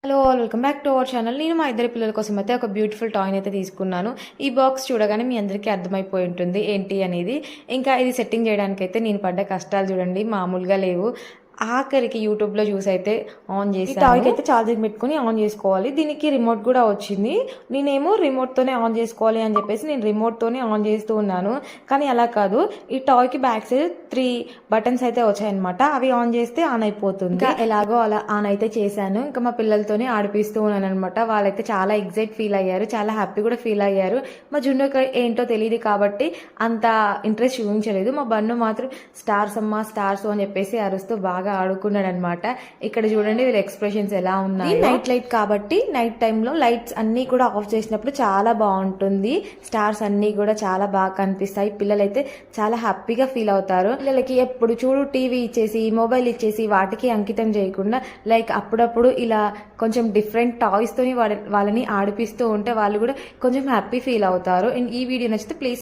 Hello all welcome back to our channel. నేను మా ఇద్దరి పిల్లల కోసం అయితే ఒక బ్యూటిఫుల్ టాయ్ని అయితే తీసుకున్నాను. ఈ బాక్స్ చూడగానే మీ అందరికీ అర్థమైపోయి ఉంటుంది ఏంటి అనేది. ఇంకా ఇది సెట్టింగ్ చేయడానికైతే నేను పడ్డ కష్టాలు చూడండి మామూలుగా లేవు. ఆఖరికి యూట్యూబ్లో చూసి అయితే ఆన్ చేసి టాయ్కి అయితే ఛార్జింగ్ పెట్టుకుని ఆన్ చేసుకోవాలి. దీనికి రిమోట్ కూడా వచ్చింది. నేనేమో రిమోట్తోనే ఆన్ చేసుకోవాలి అని చెప్పేసి నేను రిమోట్తోనే ఆన్ చేస్తూ ఉన్నాను. కానీ అలా కాదు, ఈ టాయ్కి బ్యాక్ సైడ్ 3 బటన్స్ అయితే వచ్చాయన్నమాట. అవి ఆన్ చేస్తే ఆన్ అయిపోతుంది. ఇంకా ఎలాగో అలా ఆన్ అయితే చేశాను. ఇంకా మా పిల్లలతోనే ఆడిపిస్తూ ఉన్నాను అనమాట. వాళ్ళైతే చాలా ఎగ్జైట్ ఫీల్ అయ్యారు, చాలా హ్యాపీ కూడా ఫీల్ అయ్యారు. మా జున్నుకి ఏంటో తెలియదు కాబట్టి అంత ఇంట్రెస్ట్ చూపించలేదు. మా బన్ను మాత్రం స్టార్స్ అమ్మా స్టార్స్ అని చెప్పేసి అరుస్తూ బాగా ఆడుకున్నాడు అనమాట. ఇక్కడ చూడండి వీళ్ళ ఎక్స్ప్రెషన్స్ ఎలా ఉన్నాయి. నైట్ లైట్ కాబట్టి నైట్ టైంలో లైట్స్ అన్ని కూడా ఆఫ్ చేసినప్పుడు చాలా బాగుంటుంది. స్టార్స్ అన్ని కూడా చాలా బాగా కనిపిస్తాయి. పిల్లలైతే చాలా హ్యాపీగా ఫీల్ అవుతారు. పిల్లలకి ఎప్పుడు చూడు టీవీ ఇచ్చేసి మొబైల్ ఇచ్చేసి వాటికి అంకితం చేయకుండా లైక్ అప్పుడప్పుడు ఇలా కొంచెం డిఫరెంట్ టాయ్స్ తోని వాళ్ళని ఆడిపిస్తూ ఉంటే వాళ్ళు కూడా కొంచెం హ్యాపీ ఫీల్ అవుతారు. ఈ వీడియో నచ్చితే ప్లీజ్